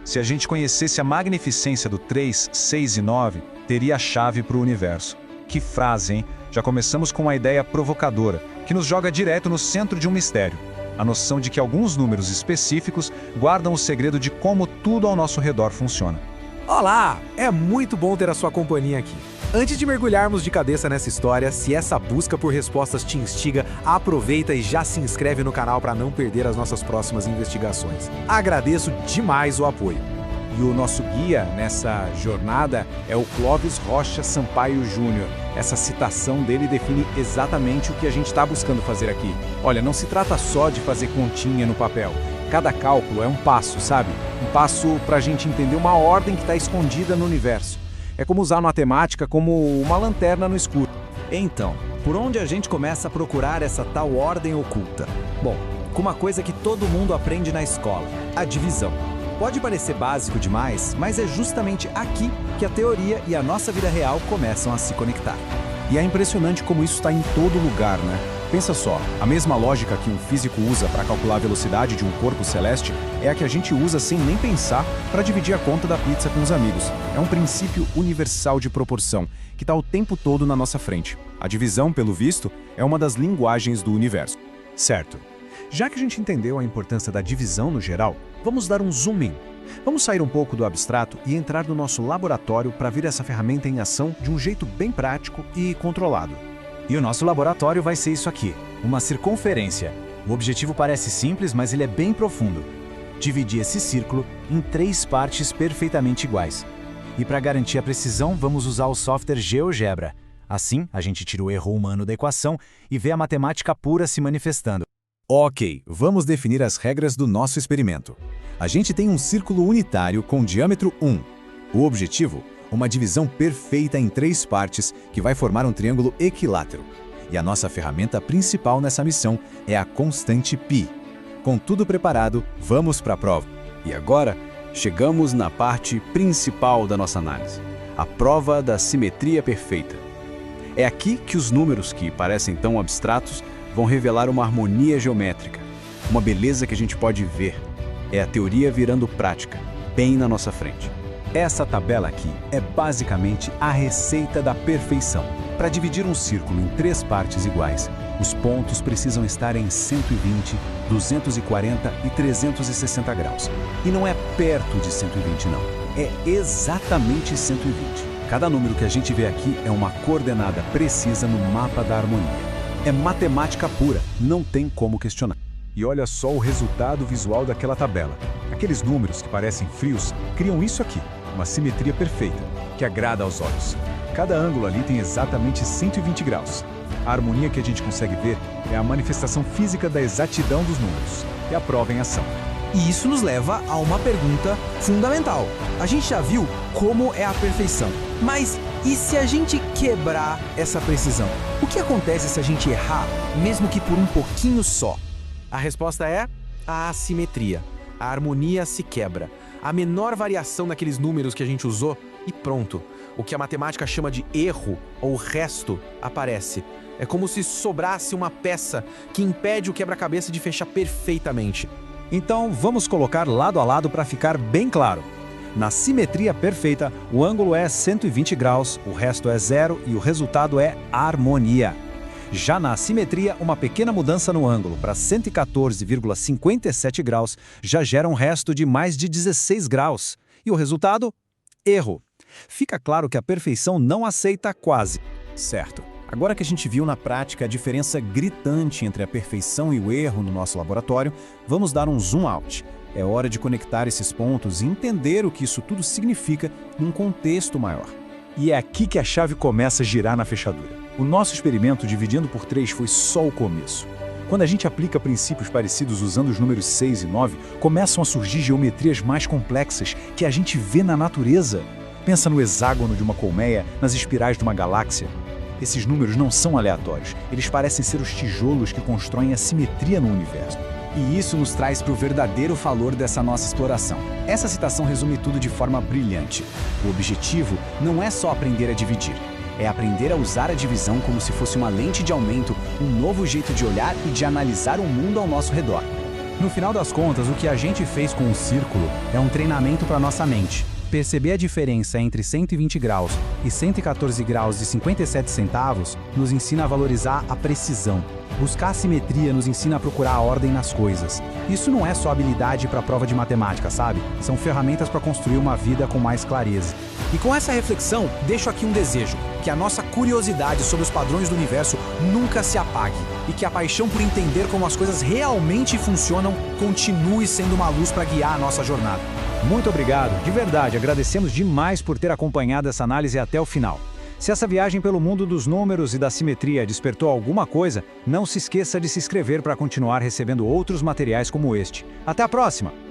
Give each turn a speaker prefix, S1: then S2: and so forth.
S1: Se a gente conhecesse a magnificência do 3, 6 e 9, teria a chave para o universo. Que frase, hein? Já começamos com uma ideia provocadora, que nos joga direto no centro de um mistério. A noção de que alguns números específicos guardam o segredo de como tudo ao nosso redor funciona.
S2: Olá! É muito bom ter a sua companhia aqui. Antes de mergulharmos de cabeça nessa história, se essa busca por respostas te instiga, aproveita e já se inscreve no canal para não perder as nossas próximas investigações. Agradeço demais o apoio.
S3: E o nosso guia nessa jornada é o Clóvis Rocha Sampaio Júnior. Essa citação dele define exatamente o que a gente está buscando fazer aqui. Olha, não se trata só de fazer continha no papel. Cada cálculo é um passo, sabe? Um passo para a gente entender uma ordem que está escondida no universo. É como usar a matemática como uma lanterna no escuro.
S4: Então, por onde a gente começa a procurar essa tal ordem oculta? Bom, com uma coisa que todo mundo aprende na escola, a divisão. Pode parecer básico demais, mas é justamente aqui que a teoria e a nossa vida real começam a se conectar.
S3: E é impressionante como isso está em todo lugar, né? Pensa só, a mesma lógica que um físico usa para calcular a velocidade de um corpo celeste é a que a gente usa sem nem pensar para dividir a conta da pizza com os amigos. É um princípio universal de proporção, que está o tempo todo na nossa frente. A divisão, pelo visto, é uma das linguagens do universo.
S1: Certo. Já que a gente entendeu a importância da divisão no geral, vamos dar um zoom in. Vamos sair um pouco do abstrato e entrar no nosso laboratório para ver essa ferramenta em ação de um jeito bem prático e controlado.
S4: E o nosso laboratório vai ser isso aqui, uma circunferência. O objetivo parece simples, mas ele é bem profundo. Dividir esse círculo em 3 partes perfeitamente iguais. E para garantir a precisão, vamos usar o software GeoGebra. Assim, a gente tira o erro humano da equação e vê a matemática pura se manifestando.
S3: Ok, vamos definir as regras do nosso experimento. A gente tem um círculo unitário com diâmetro 1. O objetivo? Uma divisão perfeita em 3 partes que vai formar um triângulo equilátero. E a nossa ferramenta principal nessa missão é a constante π. Com tudo preparado, vamos para a prova.
S5: E agora, chegamos na parte principal da nossa análise, a prova da simetria perfeita. É aqui que os números que parecem tão abstratos vão revelar uma harmonia geométrica, uma beleza que a gente pode ver. É a teoria virando prática, bem na nossa frente.
S1: Essa tabela aqui é basicamente a receita da perfeição. Para dividir um círculo em 3 partes iguais, os pontos precisam estar em 120, 240 e 360 graus. E não é perto de 120 não, é exatamente 120. Cada número que a gente vê aqui é uma coordenada precisa no mapa da harmonia. É matemática pura, não tem como questionar. E olha só o resultado visual daquela tabela. Aqueles números que parecem frios criam isso aqui, uma simetria perfeita, que agrada aos olhos. Cada ângulo ali tem exatamente 120 graus. A harmonia que a gente consegue ver é a manifestação física da exatidão dos números. É a prova em ação.
S2: E isso nos leva a uma pergunta fundamental. A gente já viu como é a perfeição, mas e se a gente quebrar essa precisão? O que acontece se a gente errar, mesmo que por um pouquinho só? A resposta é a assimetria. A harmonia se quebra. A menor variação daqueles números que a gente usou e pronto. O que a matemática chama de erro ou resto aparece. É como se sobrasse uma peça que impede o quebra-cabeça de fechar perfeitamente.
S1: Então, vamos colocar lado a lado para ficar bem claro. Na simetria perfeita, o ângulo é 120 graus, o resto é zero e o resultado é harmonia. Já na assimetria, uma pequena mudança no ângulo para 114,57 graus já gera um resto de mais de 16 graus. E o resultado? Erro. Fica claro que a perfeição não aceita quase.
S3: Certo. Agora que a gente viu na prática a diferença gritante entre a perfeição e o erro no nosso laboratório, vamos dar um zoom out. É hora de conectar esses pontos e entender o que isso tudo significa num contexto maior.
S1: E é aqui que a chave começa a girar na fechadura. O nosso experimento dividindo por 3 foi só o começo. Quando a gente aplica princípios parecidos usando os números 6 e 9, começam a surgir geometrias mais complexas que a gente vê na natureza. Pensa no hexágono de uma colmeia, nas espirais de uma galáxia. Esses números não são aleatórios, eles parecem ser os tijolos que constroem a simetria no universo.
S3: E isso nos traz para o verdadeiro valor dessa nossa exploração. Essa citação resume tudo de forma brilhante. O objetivo não é só aprender a dividir, é aprender a usar a divisão como se fosse uma lente de aumento, um novo jeito de olhar e de analisar o mundo ao nosso redor.
S2: No final das contas, o que a gente fez com o círculo é um treinamento para nossa mente. Perceber a diferença entre 120 graus e 114 graus e 57 centavos nos ensina a valorizar a precisão. Buscar a simetria nos ensina a procurar a ordem nas coisas. Isso não é só habilidade para a prova de matemática, sabe? São ferramentas para construir uma vida com mais clareza. E com essa reflexão, deixo aqui um desejo: que a nossa curiosidade sobre os padrões do universo nunca se apague e que a paixão por entender como as coisas realmente funcionam continue sendo uma luz para guiar a nossa jornada.
S3: Muito obrigado, de verdade, agradecemos demais por ter acompanhado essa análise até o final. Se essa viagem pelo mundo dos números e da simetria despertou alguma coisa, não se esqueça de se inscrever para continuar recebendo outros materiais como este. Até a próxima!